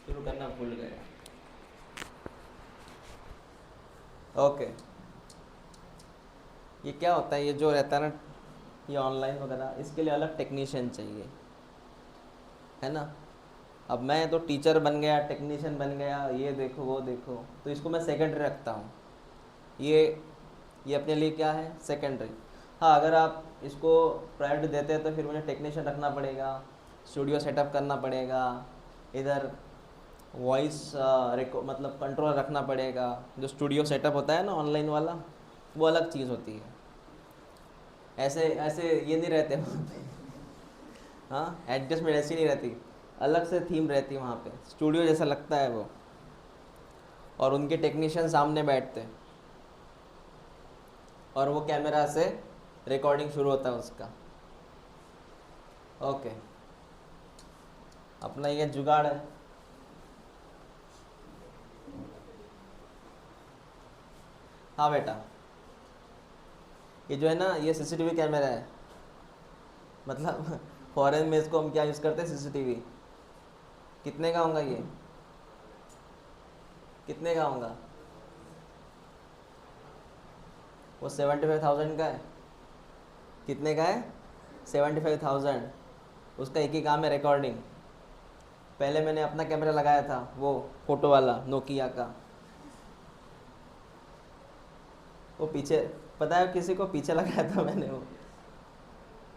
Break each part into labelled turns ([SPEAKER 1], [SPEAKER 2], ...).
[SPEAKER 1] शुरू करना भूल गया। ओके, ये क्या होता है, ये जो रहता है ना, ये ऑनलाइन वगैरह, इसके लिए अलग टेक्नीशियन चाहिए, है ना। अब मैं तो टीचर बन गया, टेक्नीशियन बन गया, ये देखो वो देखो, तो इसको मैं सेकेंडरी रखता हूँ। ये ये अपने लिए क्या है, सेकेंडरी। हाँ, अगर आप इसको प्रायोरिटी देते हैं तो फिर मुझे टेक्नीशियन रखना पड़ेगा, स्टूडियो सेटअप करना पड़ेगा, इधर वॉइस मतलब कंट्रोल रखना पड़ेगा। जो स्टूडियो सेटअप होता है ना ऑनलाइन वाला, वो अलग चीज़ होती है। ऐसे ऐसे ये नहीं रहते वहाँ पे। हाँ, एडजस्टमेंट ऐसी नहीं रहती, अलग से थीम रहती है वहाँ पे, स्टूडियो जैसा लगता है वो। और उनके टेक्नीशियन सामने बैठते हैं और वो कैमरा से रिकॉर्डिंग शुरू होता है उसका। ओके, अपना ये जुगाड़ है। हाँ बेटा, ये जो है ना, ये सीसीटीवी कैमरा है, मतलब फॉरेन में इसको हम क्या यूज़ करते हैं, सीसीटीवी। कितने का होगा ये, कितने का होगा? वो 75,000 का है। कितने का है? 75,000। उसका एक ही काम है, रिकॉर्डिंग। पहले मैंने अपना कैमरा लगाया था, वो फोटो वाला नोकिया का। वो पीछे, पता है किसी को पीछे लगाया था मैंने वो,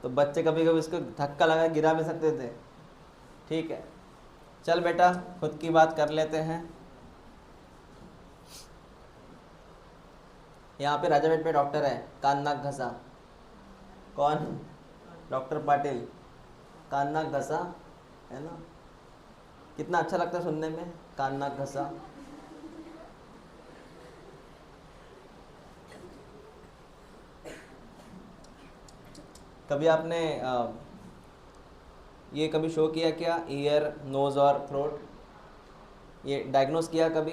[SPEAKER 1] तो बच्चे कभी कभी उसको धक्का लगा गिरा भी सकते थे। ठीक है, चल बेटा खुद की बात कर लेते हैं। यहाँ पे राजापेट में डॉक्टर है, कान नाक घसा। कौन? डॉक्टर पाटिल, कान नाक घसा, है ना। कितना अच्छा लगता है सुनने में, कान नाक घसा। कभी आपने ये कभी शो किया क्या, ईयर नोज़ और थ्रोट, ये डायग्नोस किया कभी?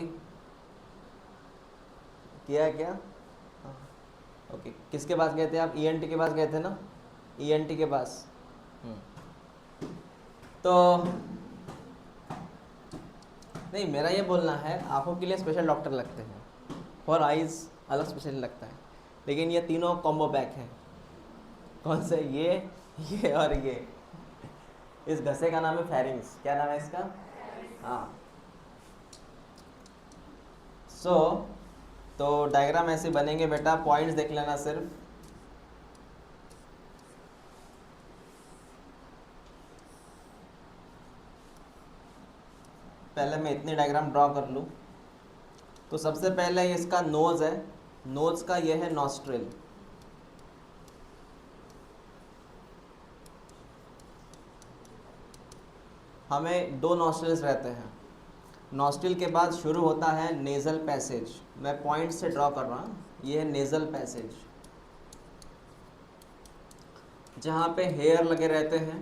[SPEAKER 1] किया है क्या? हाँ। ओके, किसके पास गए थे आप? ईएनटी के पास गए थे ना, ईएनटी के पास। हम्म। तो नहीं, मेरा ये बोलना है, आंखों के लिए स्पेशल डॉक्टर लगते हैं, फॉर आइज़ अलग स्पेशल लगता है, लेकिन ये तीनों कॉम्बो पैक हैं। कौन से? ये और ये। इस घसे का नाम है फेरिंग्स। क्या नाम है इसका? हाँ। सो तो डायग्राम ऐसे बनेंगे बेटा, पॉइंट्स देख लेना सिर्फ। पहले मैं इतनी डायग्राम ड्रॉ कर लूँ। तो सबसे पहले इसका नोज़ है, नोज़ का ये है नॉस्ट्रिल। हमें दो नॉस्ट्रिल्स रहते हैं। नॉस्ट्रिल के बाद शुरू होता है नेज़ल पैसेज। मैं पॉइंट से ड्रॉ कर रहा हूँ, ये है नेज़ल पैसेज, जहाँ पे हेयर लगे रहते हैं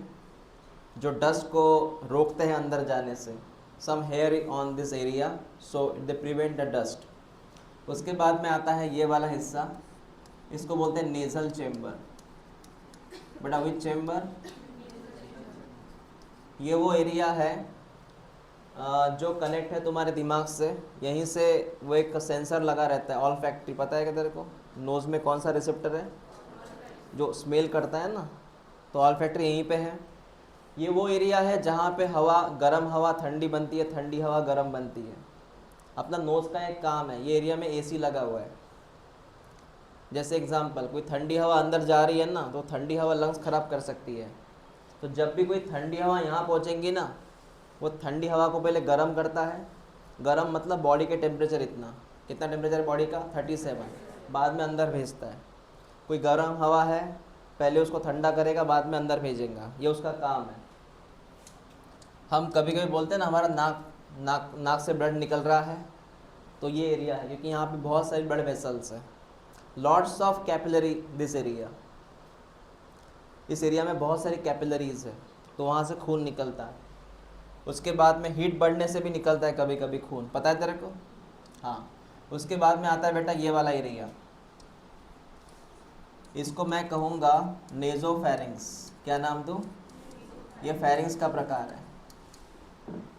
[SPEAKER 1] जो डस्ट को रोकते हैं अंदर जाने से। Some hair on this area, so they prevent the dust. उसके बाद में आता है ये वाला हिस्सा, इसको बोलते हैं नेज़ल चेम्बर। बेटा विच चेम्बर? ये वो एरिया है जो कनेक्ट है तुम्हारे दिमाग से। यहीं से वो एक सेंसर लगा रहता है, ऑल फैक्ट्री, पता है क्या तेरे को? नोज़ में कौन सा रिसेप्टर है जो स्मेल करता है ना, तो ऑल फैक्ट्री यहीं पे है। ये वो एरिया है जहाँ पे हवा, गर्म हवा ठंडी बनती है, ठंडी हवा गर्म बनती है। अपना नोज़ का एक काम है, ये एरिया में एसी लगा हुआ है। जैसे एग्जांपल, कोई ठंडी हवा अंदर जा रही है ना, तो ठंडी हवा लंग्स ख़राब कर सकती है। तो जब भी कोई ठंडी हवा यहाँ पहुँचेंगी ना, वो ठंडी हवा को पहले गर्म करता है। गर्म मतलब बॉडी के टेम्परेचर, इतना कितना टेम्परेचर बॉडी का, 37, बाद में अंदर भेजता है। कोई गर्म हवा है, पहले उसको ठंडा करेगा, बाद में अंदर भेजेगा, ये उसका काम है। हम कभी कभी बोलते हैं ना, हमारा नाक नाक नाक से ब्लड निकल रहा है, तो ये एरिया है, क्योंकि यहाँ पे बहुत सारी ब्लड वेसल्स हैं, lots of capillary this area. इस एरिया में बहुत सारी कैपिलरीज है, तो वहाँ से खून निकलता है। उसके बाद में हीट बढ़ने से भी निकलता है कभी कभी खून, पता है तेरे को? हाँ। उसके बाद में आता है बेटा ये वाला एरिया, इसको मैं कहूँगा नेज़ोफेरिंग्स। क्या नाम दूँ? ये फेरिंग्स का प्रकार है।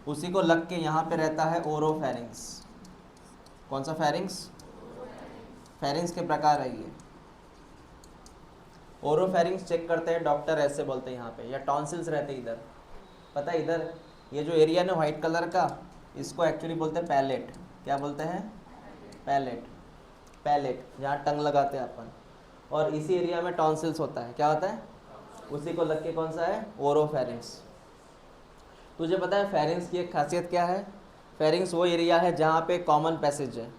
[SPEAKER 1] उसी को लग के यहाँ पे रहता है ओरोफेरिंक्स। कौन सा फेरिंक्स? फेरिंक्स के प्रकार है ये। ओरोफेरिंक्स चेक करते हैं डॉक्टर, ऐसे बोलते हैं यहाँ पे, या टॉन्सिल्स रहते हैं इधर। पता है इधर ये जो एरिया ना वाइट कलर का, इसको एक्चुअली बोलते हैं पैलेट। क्या बोलते हैं? पैलेट। पैलेट जहाँ टंग लगाते हैं अपन, और इसी एरिया में टॉन्सिल्स होता है। क्या होता है? उसी को लग के कौन सा है? ओरोफेरिंक्स। तुझे पता है फेरिंक्स की एक खासियत क्या है? फेरिंक्स वो एरिया है जहाँ पे कॉमन पैसेज है।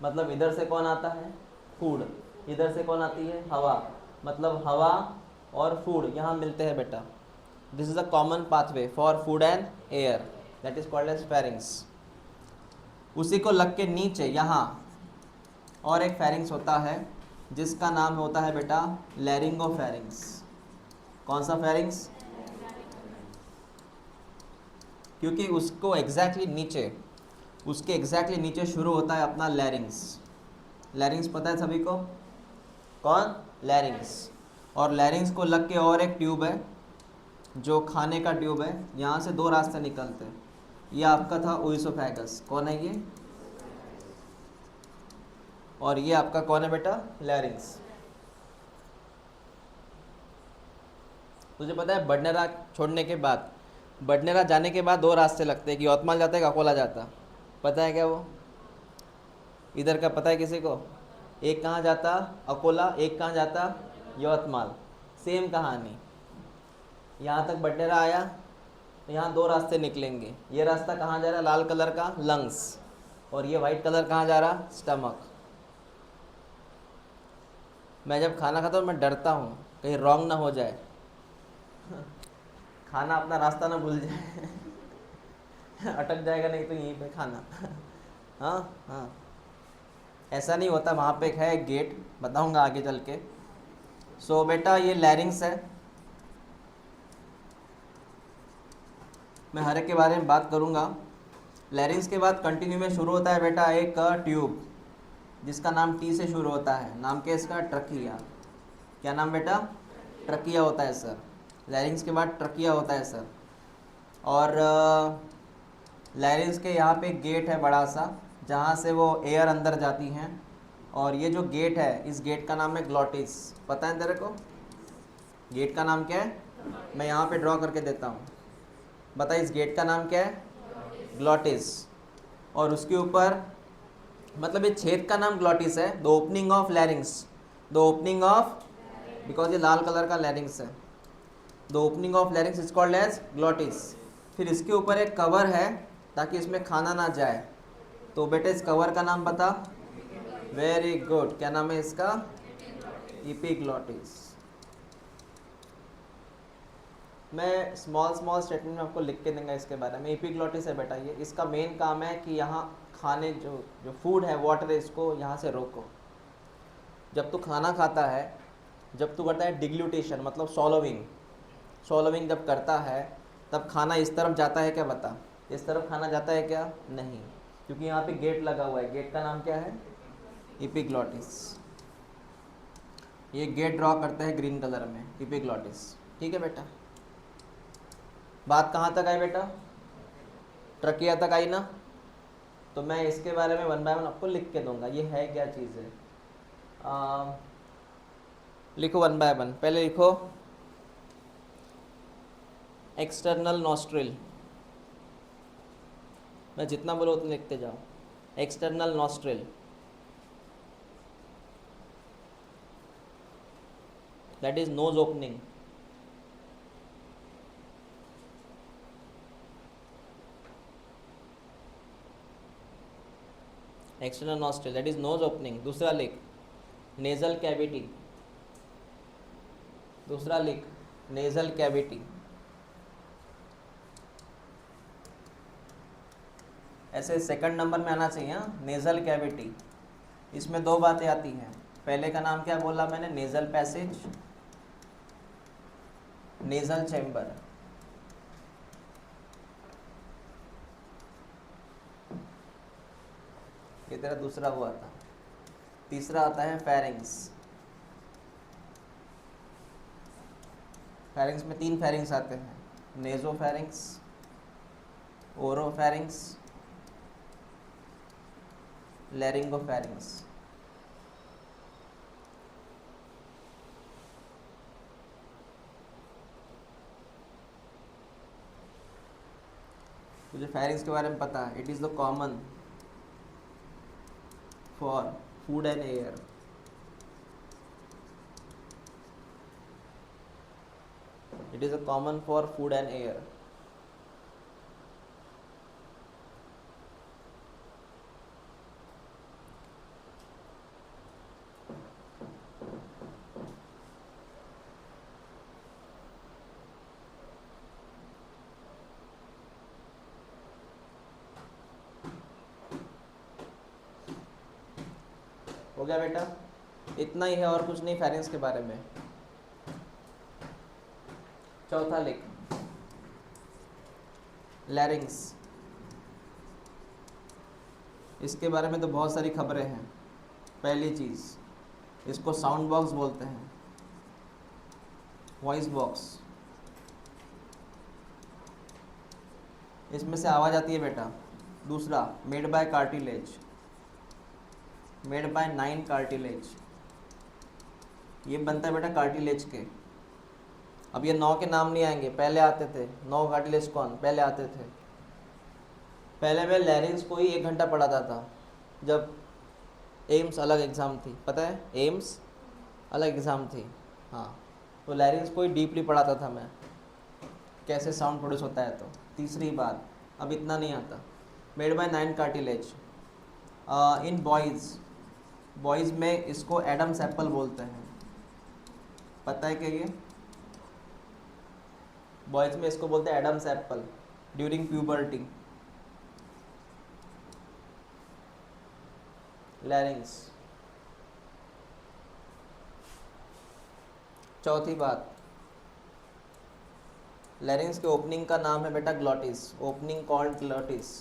[SPEAKER 1] मतलब इधर से कौन आता है? फूड। इधर से कौन आती है? हवा। मतलब हवा और फूड यहाँ मिलते हैं बेटा। This is a common pathway for food and air, that is called as pharynx. उसी को लग के नीचे यहाँ और एक फेरिंक्स होता है जिसका नाम होता है बेटा लैरिंगोफेरिंक्स। कौन सा फेरिंक्स? क्योंकि उसको एग्जैक्टली नीचे, उसके एग्जैक्टली नीचे शुरू होता है अपना लैरिंग्स। लैरिंग्स पता है सभी को? कौन? लैरिंग्स। और लैरिंग्स को लग के और एक ट्यूब है जो खाने का ट्यूब है, यहाँ से दो रास्ते निकलते हैं। ये आपका था ओइसोफेगस। कौन है ये? और ये आपका कौन है बेटा? लैरिंग्स। तुझे पता है बडनेरा छोड़ने के बाद, बडनेरा जाने के बाद दो रास्ते लगते हैं, कि यवतमाल जाता है कि अकोला जाता। पता है क्या वो? इधर का पता है किसी को? एक कहाँ जाता? अकोला। एक कहाँ जाता? यवतमाल। सेम कहानी। यहाँ तक बडनेरा आया तो यहाँ दो रास्ते निकलेंगे। ये रास्ता कहाँ जा रहा है? लाल कलर का लंग्स, और ये वाइट कलर कहाँ जा रहा? स्टमक। मैं जब खाना खाता हूँ मैं डरता हूँ कहीं रॉन्ग ना हो जाए, खाना अपना रास्ता ना भूल जाए अटक जाएगा नहीं तो यहीं पे खाना हाँ हाँ, ऐसा नहीं होता। वहाँ पे है एक गेट, बताऊँगा आगे चल के। सो बेटा ये लैरिंग्स है। मैं हर एक के बारे में बात करूँगा। लैरिंग्स के बाद कंटिन्यू में शुरू होता है बेटा एक ट्यूब जिसका नाम टी से शुरू होता है। नाम क्या इसका? ट्रकिया। क्या नाम बेटा? ट्रकिया होता है सर। लैरिंग्स के बाद ट्रकिया होता है सर। और लैरिंग्स के यहाँ पे गेट है बड़ा सा जहाँ से वो एयर अंदर जाती हैं, और ये जो गेट है इस गेट का नाम है ग्लॉटिस। पता है तेरे को गेट का नाम क्या है? मैं यहाँ पे ड्रॉ करके देता हूँ। बता इस गेट का नाम क्या है? ग्लॉटिस। और उसके ऊपर मतलब ये छेद का नाम ग्लॉटिस है। The opening of larynx, the opening of, because ये लाल कलर का लैरिंग्स है, the opening of larynx is called as glottis. फिर इसके ऊपर एक कवर है ताकि इसमें खाना ना जाए। तो बेटे इस कवर का नाम बता। वेरी गुड, क्या नाम है इसका? एपिग्लॉटिस। मैं स्मॉल स्मॉल स्टेटमेंट में आपको लिख के दूंगा इसके बारे में। एपिग्लॉटिस है बेटा ये। इसका मेन काम है कि यहाँ खाने जो फूड है, वाटर है, इसको यहाँ से रोको। जब तू खाना खाता है, जब तू करता है डिग्लूटेशन मतलब सॉलोविंग, सॉलोविंग जब करता है तब खाना इस तरफ जाता है क्या? बता, इस तरफ खाना जाता है क्या? नहीं, क्योंकि यहाँ पे गेट लगा हुआ है। गेट का नाम क्या है? एपिग्लॉटिस। ये गेट ड्रॉ करते हैं ग्रीन कलर में, एपिग्लॉटिस। ठीक है बेटा, बात कहाँ तक आई बेटा? ट्रकिया तक आई ना? तो मैं इसके बारे में वन बाय वन आपको लिख के दूंगा ये है क्या चीज़ है। लिखो वन बाय वन। पहले लिखो एक्सटर्नल नॉस्ट्रिल। मैं जितना बोलो उतना लिखते जाओ। External nostril, that is nose opening. External nostril that is nose opening. दूसरा लिख नेजल कैविटी। दूसरा लिख नेजल कैविटी। ऐसे सेकंड नंबर में आना चाहिए। नेजल कैविटी, इसमें दो बातें आती हैं। पहले का नाम क्या बोला मैंने? Nasal passage, nasal chamber. ये तेरा दूसरा हुआ था। तीसरा आता है फेरिंग्स। फेरिंग्स में तीन फेरिंग्स आते हैं, नेजोफेरिंग्स, ओरोफैरिंग्स, लैरिंगोफैरिंग्स। तुझे फैरिंग्स के बारे में पता है? It is the common for food and air. It is a common for food and air. हो गया बेटा? इतना ही है और कुछ नहीं फैरिंग्स के बारे में। चौथा लिख, लैरिंग्स। इसके बारे में तो बहुत सारी खबरें हैं। पहली चीज़, इसको साउंड बॉक्स बोलते हैं, वॉइस बॉक्स। इसमें से आवाज़ आती है बेटा। दूसरा, made by cartilage, made by 9 cartilage. ये बनता है बेटा कार्टिलेज के। अब ये 9 के नाम नहीं आएंगे, पहले आते थे। 9 कार्टिलेज कौन पहले आते थे? पहले मैं लैरिंग्स को ही 1 घंटा पढ़ाता था जब एम्स अलग एग्ज़ाम थी, पता है? एम्स अलग एग्ज़ाम थी, हाँ। तो लैरिंग्स को ही डीपली पढ़ाता था मैं, कैसे साउंड प्रोड्यूस होता है। तो तीसरी बात, अब इतना नहीं आता। Made by 9 cartilage in boys, boys में इसको एडम्स एप्पल बोलते हैं, पता है क्या ये? बॉयज़ में इसको बोलते हैं एडम्स एप्पल ड्यूरिंग प्यूबर्टी। लैरिंग्स। चौथी बात, लैरिंग्स के ओपनिंग का नाम है बेटा ग्लॉटिस, ओपनिंग कॉल्ड ग्लॉटिस।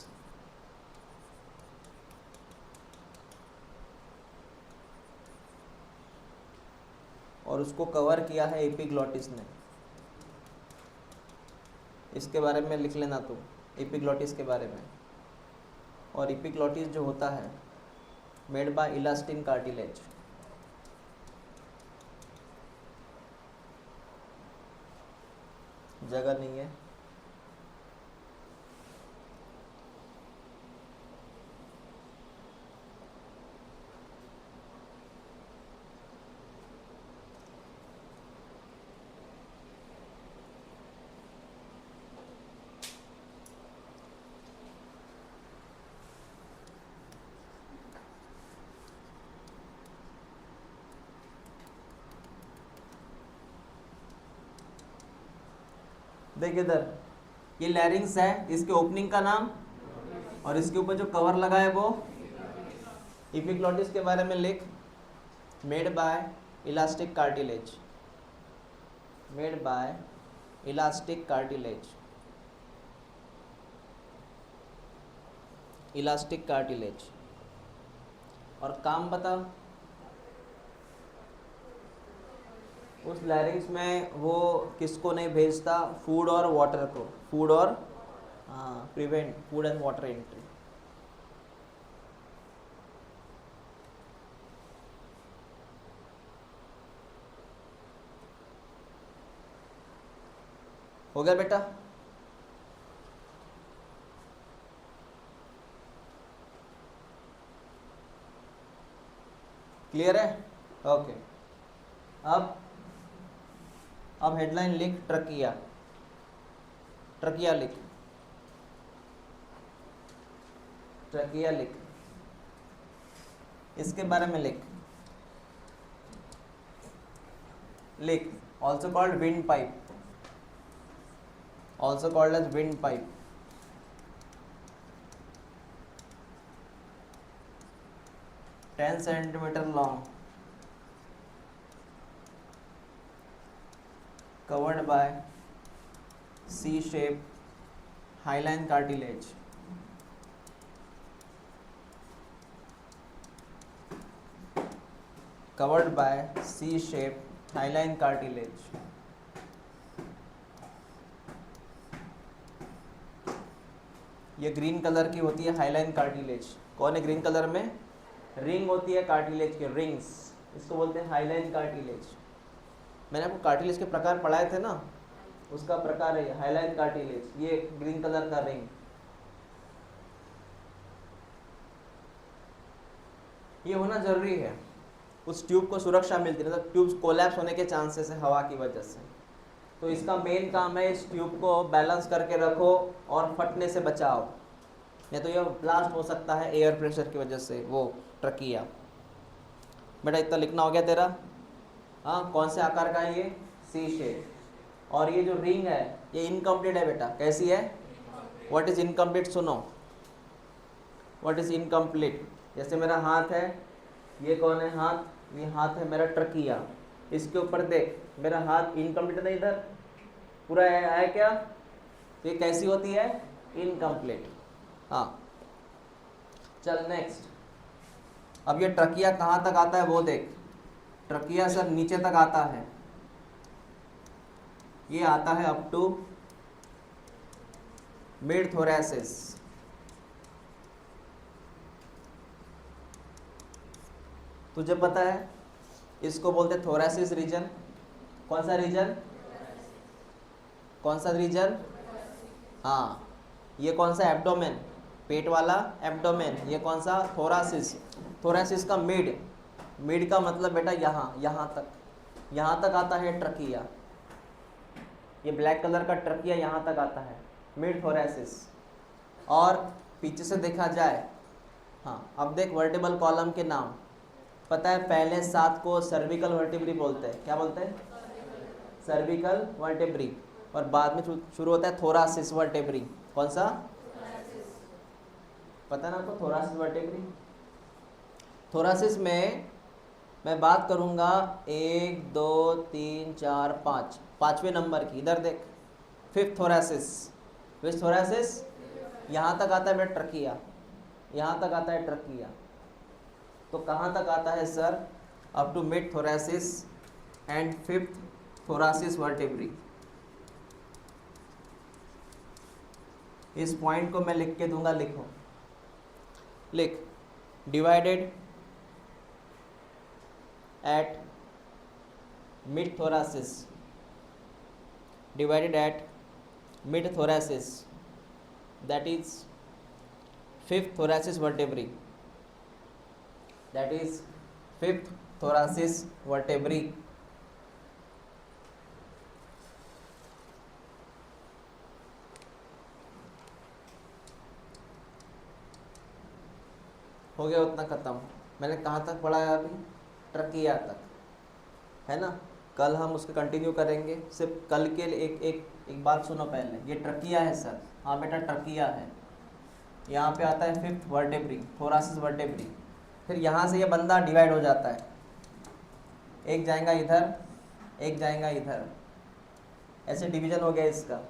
[SPEAKER 1] और उसको कवर किया है एपिग्लॉटिस ने। इसके बारे में लिख लेना तू, एपिग्लॉटिस के बारे में। और एपिग्लॉटिस जो होता है मेड बाय इलास्टिन कार्टिलेज। जगह नहीं है। देख इधर, ये लैरिंग्स है, इसके ओपनिंग का नाम, और इसके ऊपर जो कवर लगा है वो एपिग्लॉटिस के बारे में लिख। Made by elastic cartilage, made by elastic cartilage, elastic cartilage. और काम बता। उस लैरिंग्स में वो किसको नहीं भेजता? फूड और वाटर को, फूड और prevent food and water entry. हो गया बेटा? क्लियर है? ओके। अब हेडलाइन लिख, ट्रकिया, ट्रकिया लिख, ट्रकिया लिख। इसके बारे में लिख, लिख also called windpipe, also called as windpipe. Ten centimetre long, covered by C-shaped hyaline cartilage, covered by C-shaped hyaline cartilage। ये ग्रीन कलर की होती है हाइलाइन कार्टिलेज। कौन है ग्रीन कलर में? रिंग होती है कार्टिलेज के, रिंग्स, इसको बोलते हैं हाइलाइन कार्टिलेज। मैंने आपको कार्टिलेज के प्रकार पढ़ाए थे ना, उसका प्रकार है हाइलाइन कार्टिलेज, ये ग्रीन कलर का रिंग। ये होना जरूरी है, उस ट्यूब को सुरक्षा मिलती है, मतलब ट्यूब कोलैप्स होने के चांसेस है हवा की वजह से। तो इसका मेन काम है इस ट्यूब को बैलेंस करके रखो और फटने से बचाओ, नहीं तो ये ब्लास्ट हो सकता है एयर प्रेशर की वजह से। वो ट्रकिया। बेटा इतना लिखना हो गया तेरा? हाँ, कौन से आकार का है ये? सी शेप। और ये जो रिंग है ये इनकम्प्लीट है बेटा। कैसी है? What is incomplete? सुनो, व्हाट इज इनकम्प्लीट? जैसे मेरा हाथ है, ये कौन है हाथ? ये हाथ है मेरा ट्रकिया। इसके ऊपर देख, मेरा हाथ इनकम्प्लीट है, इधर पूरा है क्या? तो ये कैसी होती है? इनकम्प्लीट। हाँ, चल नेक्स्ट। अब ये ट्रकिया कहाँ तक आता है वो देख। ट्रकिया सर नीचे तक आता है, ये आता है अप टू मिड थोरैसिस। तुझे पता है इसको बोलते थोरैसिस रीजन। कौन सा रीजन? कौन सा रीजन? हाँ, ये कौन सा? एब्डोमेन, पेट वाला एब्डोमेन। ये कौन सा? थोरासिस। थोरासिस का मिड, मिड का मतलब बेटा यहाँ, यहाँ तक आता है ट्रकिया। ये ब्लैक कलर का ट्रकिया यहाँ तक आता है, मिड थोरैसिस। और पीछे से देखा जाए, हाँ अब देख वर्टिब्रल कॉलम के नाम पता है? पहले 7 को सर्विकल वर्टिब्री बोलते हैं। क्या बोलते हैं? Cervical vertebrae. और बाद में शुरू होता है थोरासिस वर्टिब्री। कौन सा? पता है ना आपको थोरासिस वर्टिब्री? थोरासिस में मैं बात करूंगा 1 2 3 4 5, 5वें नंबर की। इधर देख, फिफ्थ थोरासिस। विच थोरासिस? यहाँ तक आता है मेरा ट्रकिया, यहाँ तक आता है ट्रकिया। तो कहाँ तक आता है sir? Up to mid thoracic and fifth thoracic vertebrae. इस पॉइंट को मैं लिख के दूंगा, लिखो, लिख। Divided at mid thoracic, divided at mid thoracic, that is fifth thoracic vertebrae, that is fifth thoracic vertebrae। हो गया उतना खत्म। मैंने कहाँ तक पढ़ा है अभी? ट्रकिया तक, है ना? कल हम उसको कंटिन्यू करेंगे। सिर्फ कल के लिए एक बात सुनो पहले। ये ट्रकिया है सर, हाँ बेटा ट्रकिया है। यहाँ पे आता है फिफ्थ वर्टेब्री, थोरासिस वर्टेब्री। फिर यहाँ से ये बंदा डिवाइड हो जाता है, एक जाएगा इधर, एक जाएगा इधर, ऐसे डिवीजन हो गया इसका।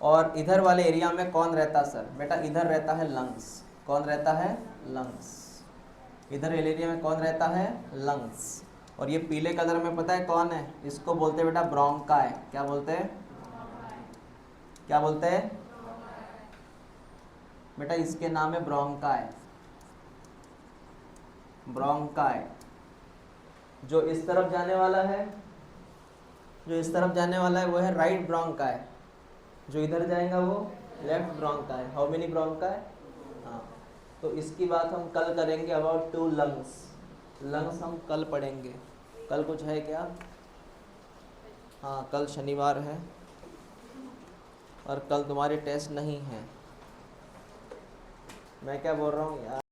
[SPEAKER 1] और इधर वाले एरिया में कौन रहता सर? बेटा इधर रहता है लंग्स। कौन रहता है? लंग्स। इधर एरिया में कौन रहता है? लंग्स। और ये पीले कलर में पता है कौन है? इसको बोलते हैं बेटा ब्रोंकाई। क्या बोलते हैं? क्या बोलते हैं बेटा? इसके नाम है ब्रोंकाई। ब्रोंकाई। जो इस तरफ जाने वाला है, जो इस तरफ जाने वाला है वो है राइट ब्रोंकाई, जो इधर जाएगा वो left bronchi. How many bronchi? हाँ, तो इसकी बात हम कल करेंगे अबाउट 2 लंग्स। लंग्स हम कल पढ़ेंगे। कल कुछ है क्या? हाँ, कल शनिवार है और कल तुम्हारे टेस्ट नहीं है। मैं क्या बोल रहा हूँ यार?